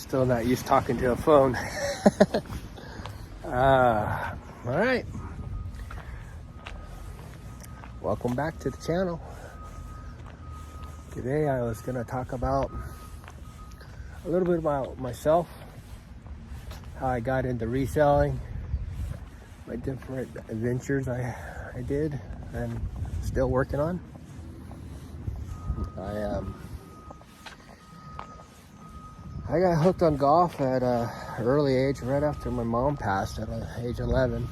Still not used to talking to a phone. All right. Welcome back to the channel. Today I was going to talk about a little bit about myself, how I got into reselling, my different adventures I did and still working on. I got hooked on golf at an early age, right after my mom passed at age 11.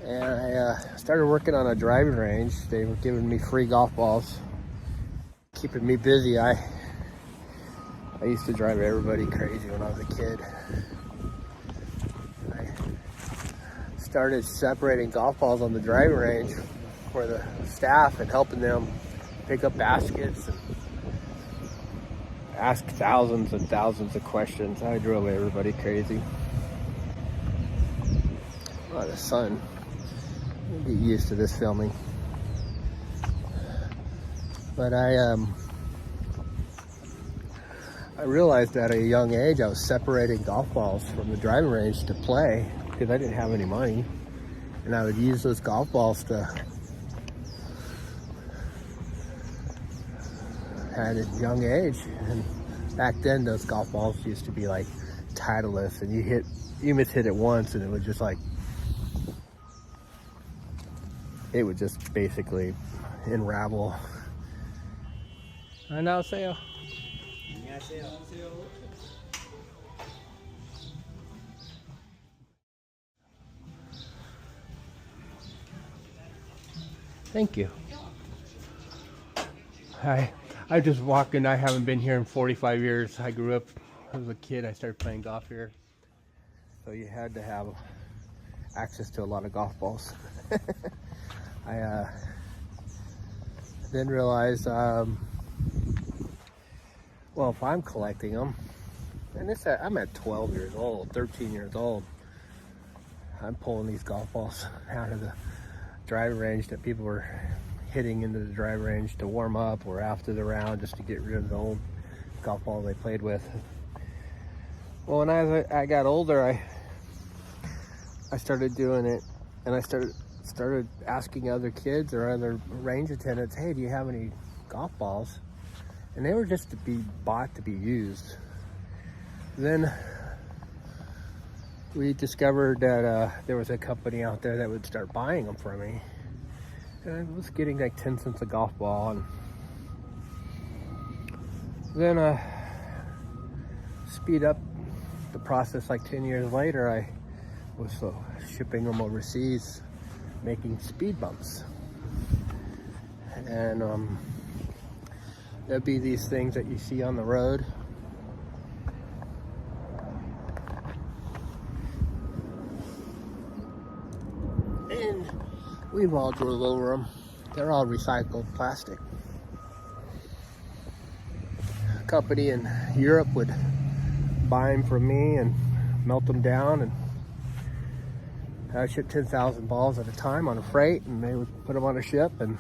And I started working on a driving range. They were giving me free golf balls, keeping me busy. I used to drive everybody crazy when I was a kid. I started separating golf balls on the driving range for the staff and helping them pick up baskets and ask thousands and thousands of questions. I drove everybody crazy. Oh, the sun. I'll get used to this filming. But I realized at a young age I was separating golf balls from the driving range to play because I didn't have any money, and I would use those golf balls at a young age. And back then those golf balls used to be like Titleist, and you mishit it once and it would just basically unravel. 안녕하세요. Thank you. Hi. I'm just walking. I haven't been here in 45 years. I grew up as a kid. I started playing golf here. So you had to have access to a lot of golf balls. I then realized, well, if I'm collecting them, and I'm at 12 years old, 13 years old, I'm pulling these golf balls out of the driving range that people were hitting into the driving range to warm up or after the round, just to get rid of the old golf ball they played with. Well, when I got older, I started doing it, and I started asking other kids or other range attendants, hey, do you have any golf balls? And they were just to be bought to be used. Then we discovered that there was a company out there that would start buying them for me. And I was getting like 10 cents a golf ball. And then speed up the process, like 10 years later, I was shipping them overseas, making speed bumps. And there'd be these things that you see on the road. And we've all drove over them. They're all recycled plastic. A company in Europe would buy them from me and melt them down, and I would ship 10,000 balls at a time on a freight, and they would put them on a ship, and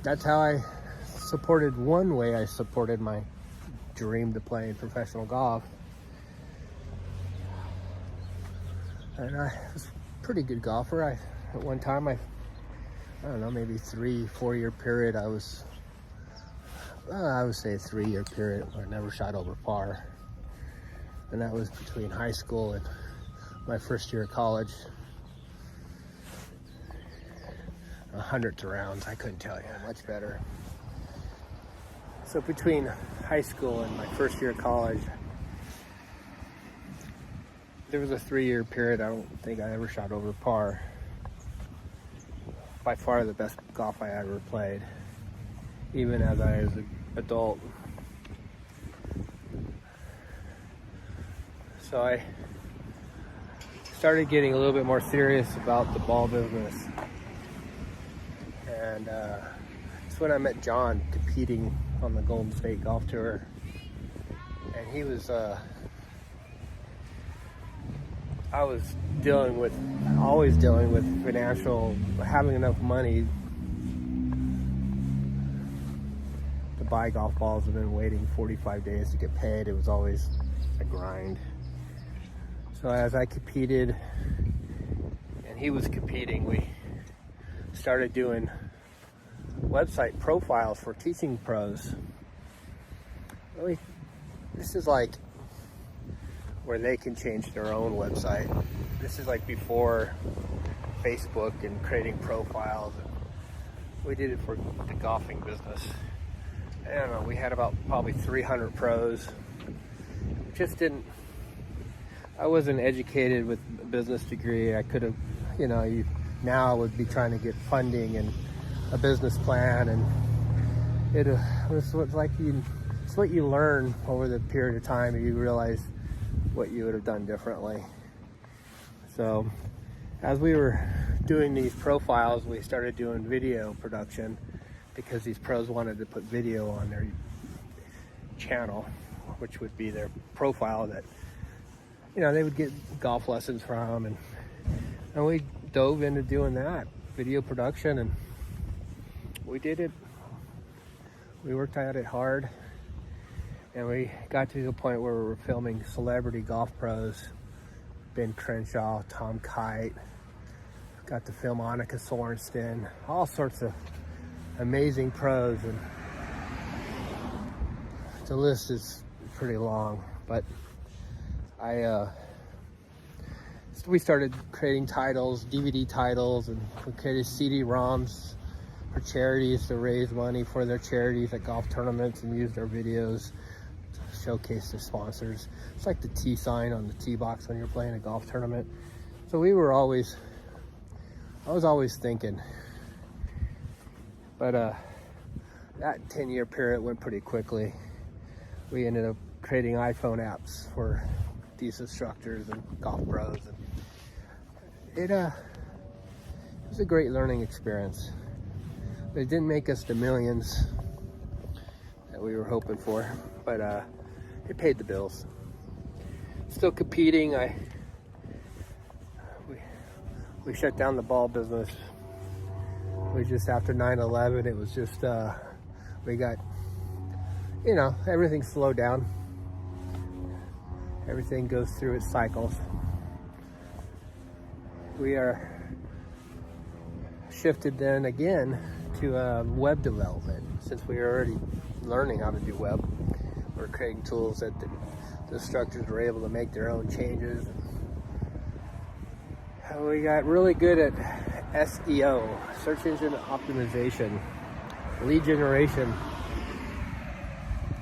that's how I supported, one way I supported my dream to play in professional golf. And I was a pretty good golfer. At one time, I don't know, maybe 3-4 year period, I would say a 3 year period where I never shot over par. And that was between high school and my first year of college. Hundreds of rounds, I couldn't tell you, much better. So between high school and my first year of college, there was a 3 year period I don't think I ever shot over par. By far the best golf I ever played, even as I was an adult. So I started getting a little bit more serious about the ball business. And that's when I met John, competing on the Golden State Golf Tour. And he was, I was always dealing with financial, having enough money to buy golf balls and then waiting 45 days to get paid. It was always a grind. So as I competed and he was competing, we started doing website profiles for teaching pros. Really, this is like where they can change their own website. This is like before Facebook and creating profiles. We did it for the golfing business. I don't know, we had about probably 300 pros. Just didn't, I wasn't educated with a business degree. I could have, now I would be trying to get funding and a business plan, and it was like it's what you learn over the period of time, and you realize what you would have done differently. So as we were doing these profiles, we started doing video production because these pros wanted to put video on their channel, which would be their profile that they would get golf lessons from, and we dove into doing that video production, and we did it. We worked at it hard, and we got to the point where we were filming celebrity golf pros, Ben Crenshaw, Tom Kite, got to film Annika Sorenston, all sorts of amazing pros, and the list is pretty long. But we started creating titles, DVD titles, and we created CD-ROMs for charities to raise money for their charities at golf tournaments, and used our videos to showcase their sponsors. It's like the T sign on the tee box when you're playing a golf tournament. So I was always thinking, but that 10-year period went pretty quickly. We ended up creating iPhone apps for these instructors and golf pros, and it was a great learning experience. But it didn't make us the millions that we were hoping for, but it paid the bills. Still competing. We shut down the ball business. We just, after 9/11, it was just we got, everything slowed down. Everything goes through its cycles. We are shifted then again to web development. Since we were already learning how to do web, we're creating tools that the instructors were able to make their own changes. We got really good at SEO, search engine optimization, lead generation,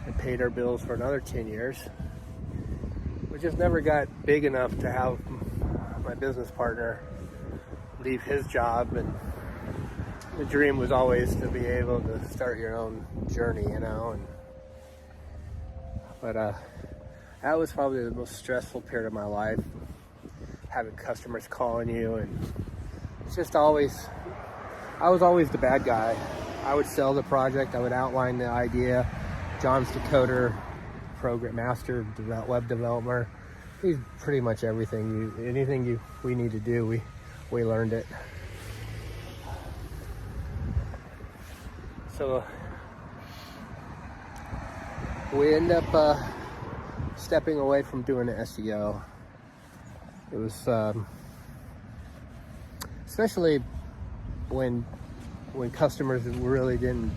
and paid our bills for another 10 years. We just never got big enough to have my business partner leave his job, and the dream was always to be able to start your own journey, but that was probably the most stressful period of my life, having customers calling you, and it's just I was always the bad guy. I would sell the project, I would outline the idea. John's the coder, program master, web developer. He's pretty much everything. We need to do, we learned it. So we end up stepping away from doing the SEO. It was especially when customers really didn't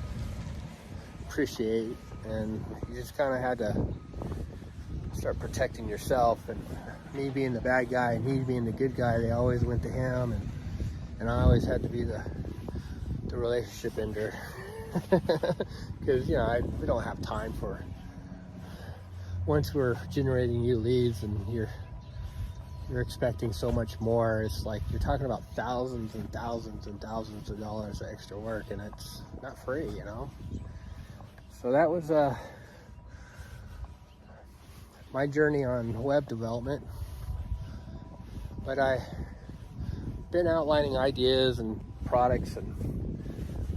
appreciate, and you just kind of had to start protecting yourself. And me being the bad guy and he being the good guy, they always went to him, and I always had to be the relationship ender. Because we don't have time for, once we're generating new leads and you're expecting so much more, it's like you're talking about thousands and thousands and thousands of dollars of extra work, and it's not free, So that was my journey on web development. But I've been outlining ideas and products, and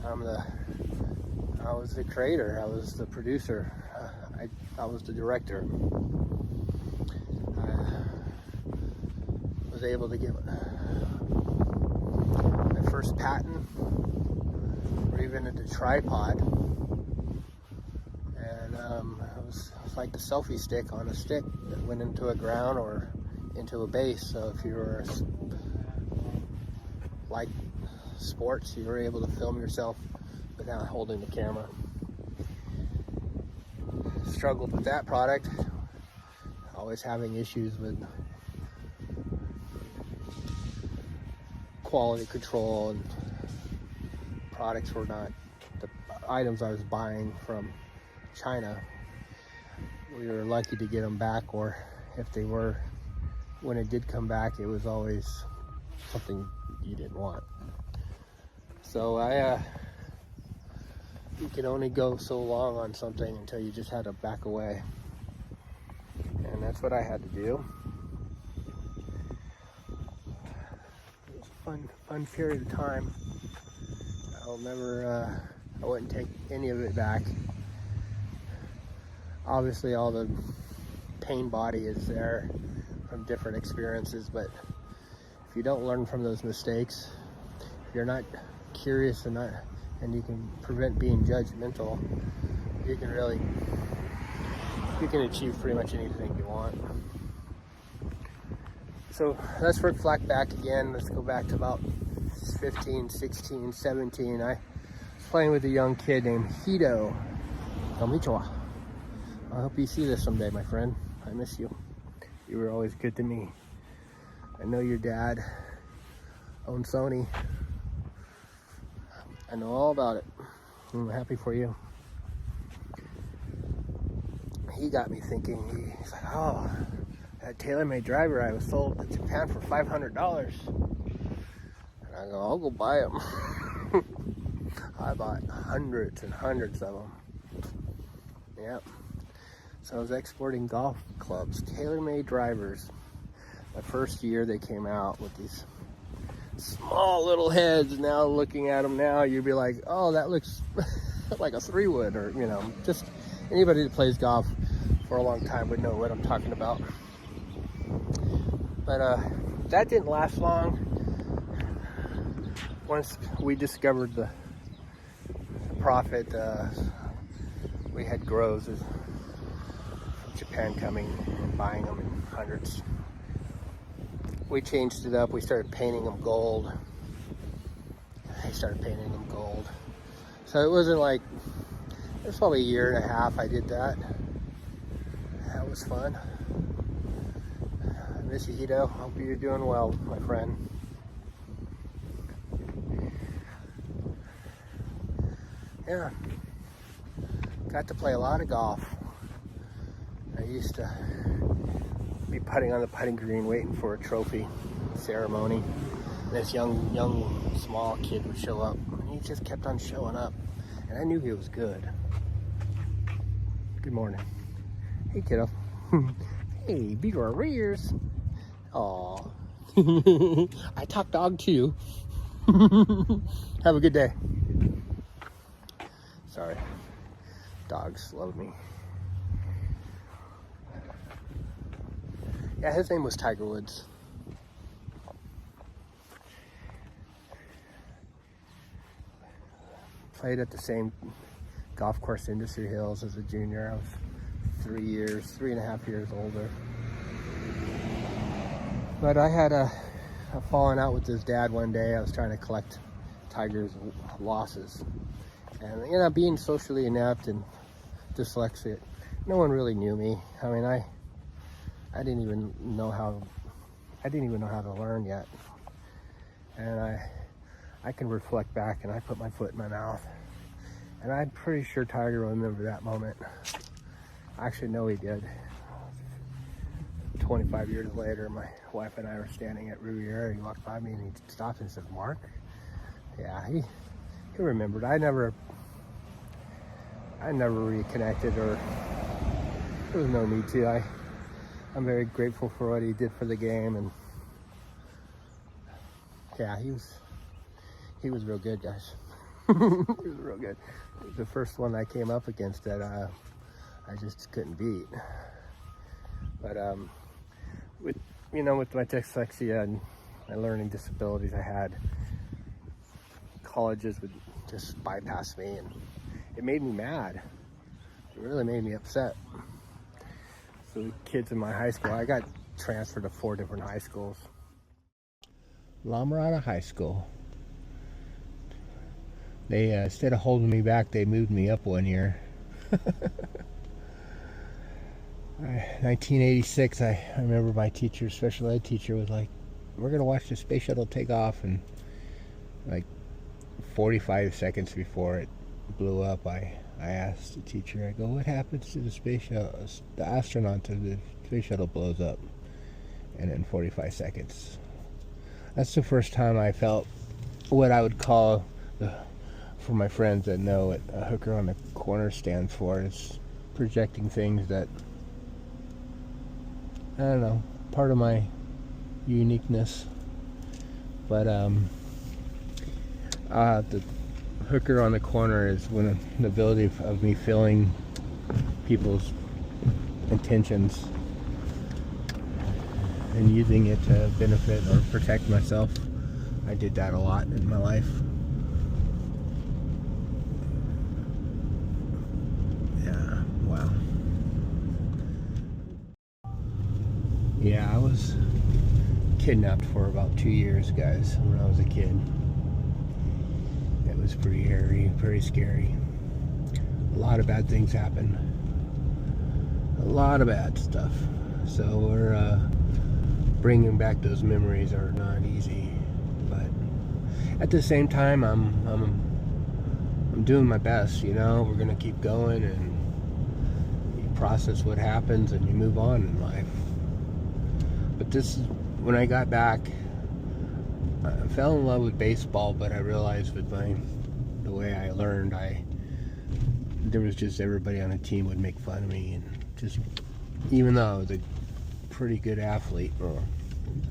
I was the creator, I was the producer, I was the director. I was able to get my first patent, or even the tripod. like the selfie stick on a stick that went into a ground or into a base. So if you were like sports, you were able to film yourself without holding the camera. Struggled with that product, always having issues with quality control, and products were not, the items I was buying from China, we were lucky to get them back, or if they were, when it did come back, it was always something you didn't want. So you could only go so long on something until you just had to back away. And that's what I had to do. It was a fun period of time. I'll never, I wouldn't take any of it back. Obviously all the pain body is there from different experiences, but if you don't learn from those mistakes, if you're not curious and you can prevent being judgmental, you can achieve pretty much anything you want. So let's reflect back again. Let's go back to about 15, 16, 17. I was playing with a young kid named Hito. Konnichiwa. I hope you see this someday, my friend. I miss you. You were always good to me. I know your dad owned Sony. I know all about it. I'm happy for you. He got me thinking. He's like, oh, that tailor-made driver I was sold in Japan for $500. And I go, I'll go buy them. I bought hundreds and hundreds of them. Yep. So I was exporting golf clubs, tailor-made drivers. The first year they came out with these small little heads. Now looking at them now, you'd be like, oh, that looks like a 3-wood, or just anybody that plays golf for a long time would know what I'm talking about. But that didn't last long. Once we discovered the profit, we had grows from Japan coming and buying them in hundreds. We changed it up. We started painting them gold. I started painting them gold. So it wasn't like, it was probably a year and a half I did that. That was fun. I miss you, Hito. Hope you're doing well, my friend. Yeah. Got to play a lot of golf. I used to be putting on the putting green waiting for a trophy ceremony. And this young small kid would show up, and he just kept on showing up, and I knew he was good. Good morning. Hey, kiddo. Hey, Beaver Rears. Aw. I talk dog too. Have a good day. Sorry. Dogs love me. Yeah, his name was Tiger Woods. Played at the same golf course, Industry Hills, as a junior. I was 3.5 years older. But I had a falling out with his dad one day. I was trying to collect Tiger's losses. And, being socially inept and dyslexic, no one really knew me. I mean, I didn't even know how to learn yet. And I can reflect back, and I put my foot in my mouth. And I'm pretty sure Tiger will remember that moment. I actually know he did. 25 years later, my wife and I were standing at Riviera. He walked by me and he stopped and said, Mark? Yeah, he remembered. I never reconnected, or there was no need to. I'm very grateful for what he did for the game, and yeah, he was real good, guys. He was real good. He was the first one I came up against that I just couldn't beat. But with my dyslexia and my learning disabilities I had, colleges would just bypass me, and it made me mad. It really made me upset. of the kids in my high school. I got transferred to 4 different high schools. La Mirada High School. They, instead of holding me back, they moved me up 1 year. 1986, I remember my teacher, special ed teacher, was like, we're going to watch the space shuttle take off, and like 45 seconds before it blew up, I asked the teacher, I go, what happens to the space shuttle, the astronaut, if the space shuttle blows up? And in 45 seconds. That's the first time I felt what I would call, for my friends that know what a hooker on the corner stands for, is projecting things that, I don't know, part of my uniqueness. But the hooker on the corner is an ability of me feeling people's intentions and using it to benefit or protect myself. I did that a lot in my life. Yeah, wow. Yeah, I was kidnapped for about 2 years, guys, when I was a kid. It was pretty hairy, very scary. A lot of bad things happened. A lot of bad stuff. So we're bringing back those memories are not easy, but at the same time, I'm doing my best. You know, we're gonna keep going, and you process what happens, and you move on in life. But this, when I got back, I fell in love with baseball, but I realized with the way I learned, there was just everybody on the team would make fun of me, and just, even though I was a pretty good athlete, or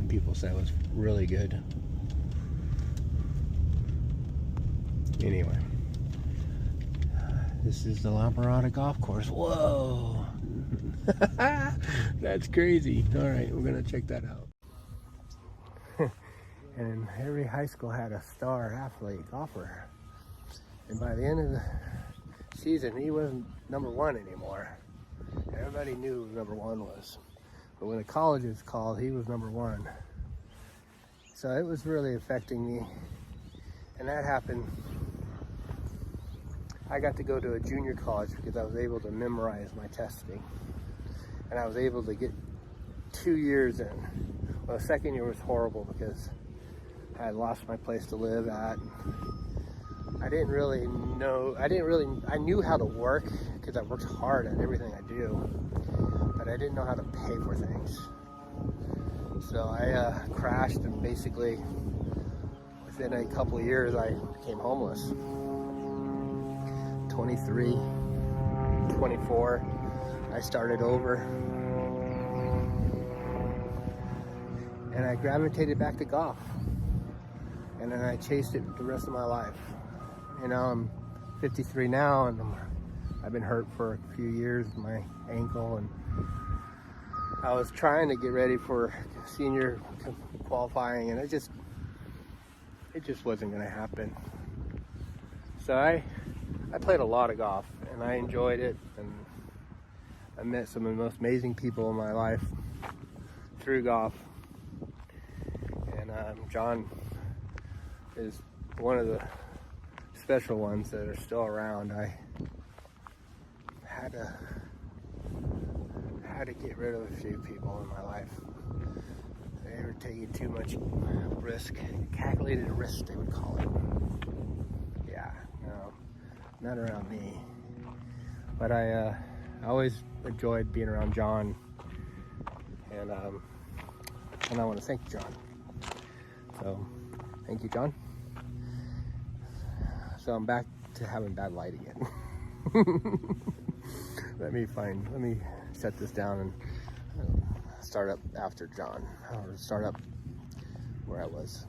people said I was really good. Anyway, this is the La Mirada golf course. Whoa! That's crazy. All right, we're gonna check that out. And every high school had a star athlete golfer, and by the end of the season, he wasn't number 1 anymore. Everybody knew who number 1 was, but when the colleges called, he was number 1. So it was really affecting me, and that happened. I got to go to a junior college because I was able to memorize my testing, and I was able to get 2 years in. Well, the second year was horrible because I had lost my place to live at. I knew how to work because I worked hard at everything I do, but I didn't know how to pay for things. So I crashed, and basically within a couple of years I became homeless. 23, 24, I started over, and I gravitated back to golf, and then I chased it the rest of my life. You know, I'm 53 now, and I've been hurt for a few years with my ankle, and I was trying to get ready for senior qualifying, and it just wasn't going to happen. So I played a lot of golf, and I enjoyed it, and I met some of the most amazing people in my life through golf. And John is one of the special ones that are still around. I had to get rid of a few people in my life. They were taking too much risk, calculated risk, they would call it. Yeah, no, not around me. But I always enjoyed being around John, and I want to thank John. So, thank you, John. So I'm back to having bad light again. Let me set this down and start up after John, or start up where I was.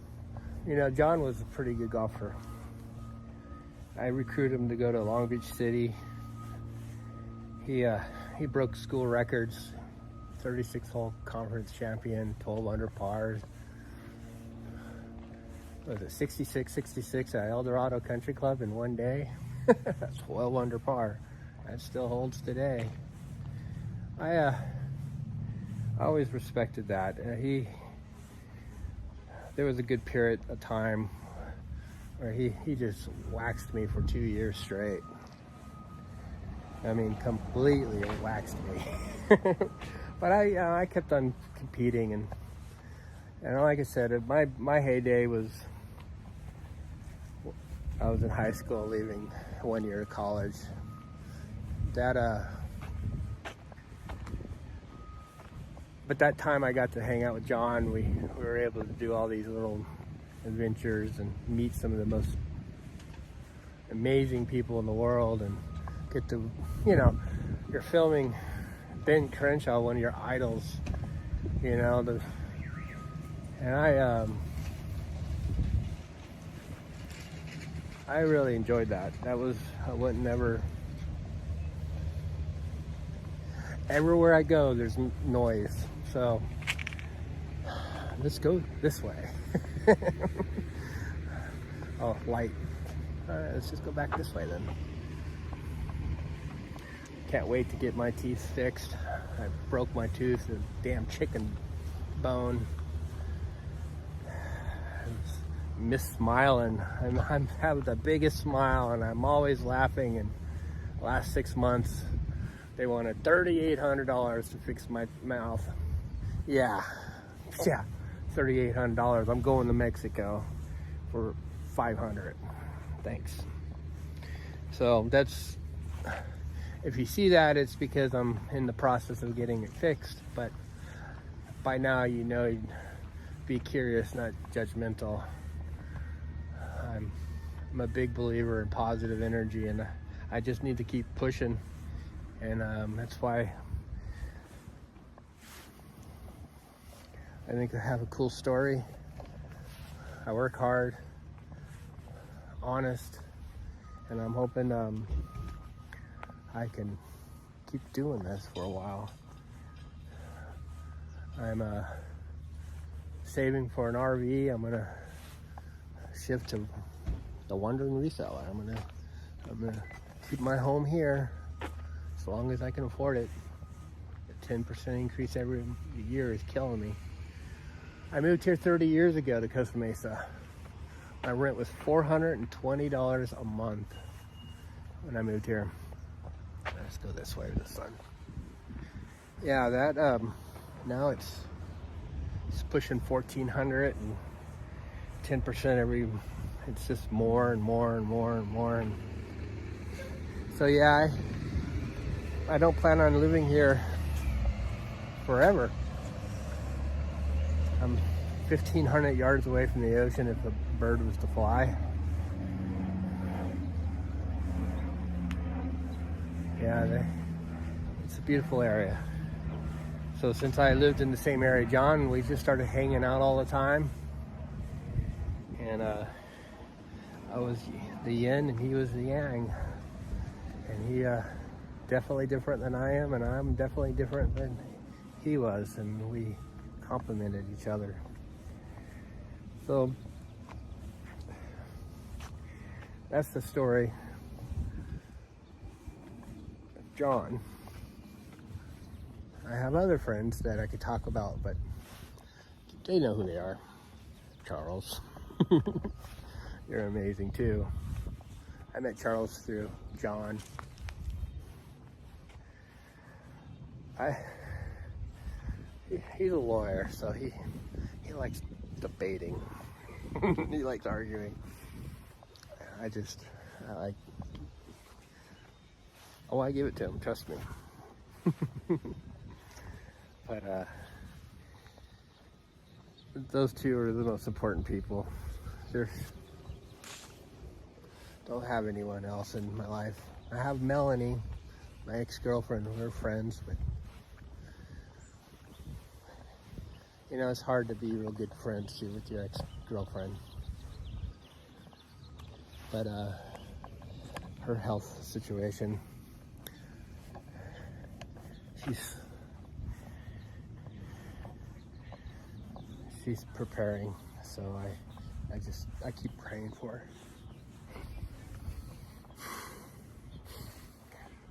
You know, John was a pretty good golfer. I recruited him to go to Long Beach City. He broke school records, 36-hole conference champion, 12 under par. Was it 66 at El Dorado Country Club in one day? That's 12 under par. That still holds today. I I always respected that. There was a good period of time where he just waxed me for 2 years straight. I mean, completely waxed me. But I kept on competing, and like I said, my heyday was, I was in high school, leaving 1 year of college. But that time I got to hang out with John. We were able to do all these little adventures and meet some of the most amazing people in the world, and get to, you're filming Ben Crenshaw, one of your idols, and I really enjoyed that. That was, I wouldn't never, everywhere I go, there's noise. So let's go this way. Oh, light. All right, let's just go back this way then. Can't wait to get my teeth fixed. I broke my tooth, a damn chicken bone. I miss smiling. I'm having the biggest smile, and I'm always laughing. And the last 6 months, they wanted $3,800 to fix my mouth. Yeah, $3,800. I'm going to Mexico for $500. Thanks. So that's, if you see that, it's because I'm in the process of getting it fixed. But by now, you'd be curious, not judgmental. I'm a big believer in positive energy, and I just need to keep pushing. And that's why I think I have a cool story. I work hard, honest, and I'm hoping I can keep doing this for a while. I'm saving for an RV. I'm gonna shift to the Wandering Reseller. I'm gonna keep my home here as long as I can afford it. A 10% increase every year is killing me. I moved here 30 years ago to Costa Mesa. My rent was $420 a month when I moved here. Let's go this way to the sun. Yeah, that now it's pushing $1,400, and 10% every. It's just more and more and more and more. And so yeah, I don't plan on living here forever. I'm 1,500 yards away from the ocean if a bird was to fly. Yeah, it's a beautiful area. So since I lived in the same area John, we just started hanging out all the time. And I was the yin and he was the yang. And he definitely different than I am, and I'm definitely different than he was, and we complemented each other. So that's the story of John. I have other friends that I could talk about, but they know who they are. Charles. You're amazing too. I met Charles through John. He's a lawyer, so he likes debating. He likes arguing. I give it to him, trust me. But those two are the most important people. Don't have anyone else in my life. I have Melanie, my ex-girlfriend. We're friends, but it's hard to be real good friends too with your ex-girlfriend. But her health situation, she's preparing, so I keep praying for her.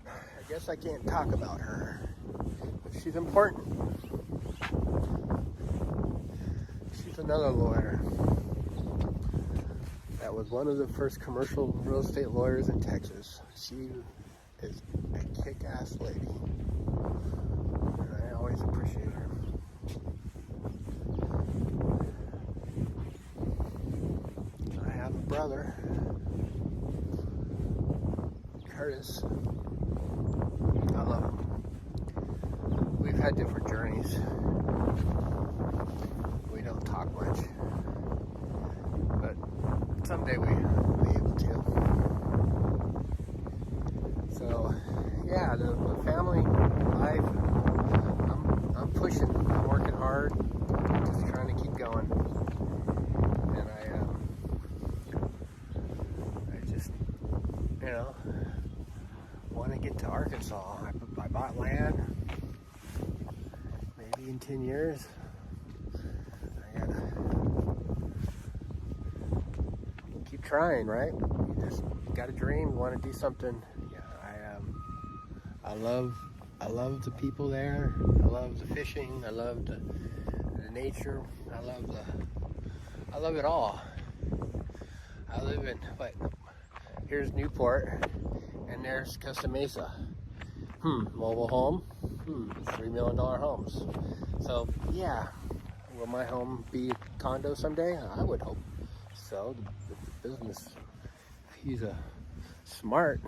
I guess I can't talk about her, but she's important. Here's another lawyer. That was one of the first commercial real estate lawyers in Texas. She is a kick-ass lady, and I always appreciate her. I have a brother, Curtis. I love him. We've had different journeys. We don't talk much, but someday we'll be able to. So, yeah, the family life, I'm pushing, I'm working hard, just trying to keep going. And I just, want to get to Arkansas. I bought land, maybe in 10 years. I gotta keep trying, right? You just got a dream, you want to do something. Yeah, I love the people there. I love the fishing. I love the nature. I love it all. I live in here's Newport, and there's Costa Mesa. Mobile home. $3 million homes. So yeah, will my home be a condo someday? I would hope so. The business, he's a smart.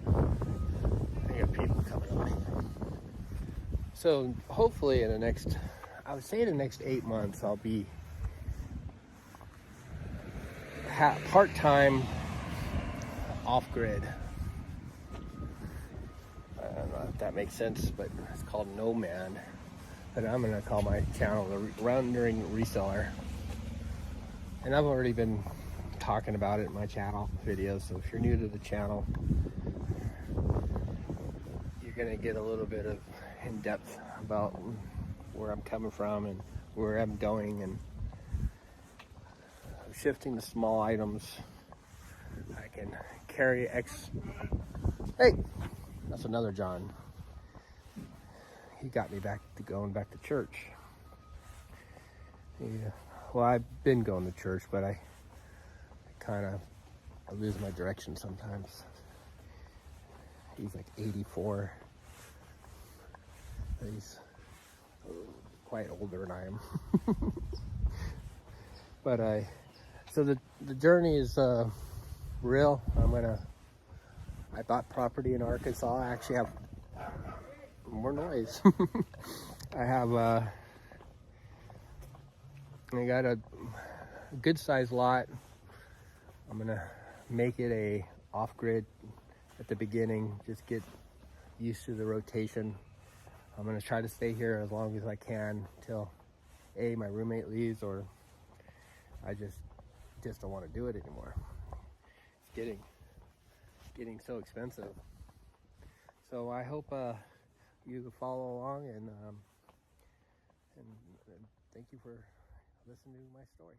I got people coming on. So hopefully in the next, I would say the next 8 months, I'll be part-time off-grid. I don't know if that makes sense, but it's called Nomad. But I'm going to call my channel the Wandering Reseller. And I've already been talking about it in my channel videos, so if you're new to the channel, you're going to get a little bit of in-depth about where I'm coming from and where I'm going, and I'm shifting to small items. I can carry Hey, that's another John. He got me going back to church. Yeah. Well, I've been going to church, but I lose my direction sometimes. He's like 84. He's quite older than I am. But so the journey is real. I bought property in Arkansas. I actually have more noise. I got a good sized lot. I'm gonna make it a off-grid at the beginning, just get used to the rotation. I'm gonna try to stay here as long as I can till my roommate leaves, or I just don't want to do it anymore. It's getting so expensive. So I hope you follow along, and thank you for listening to my story.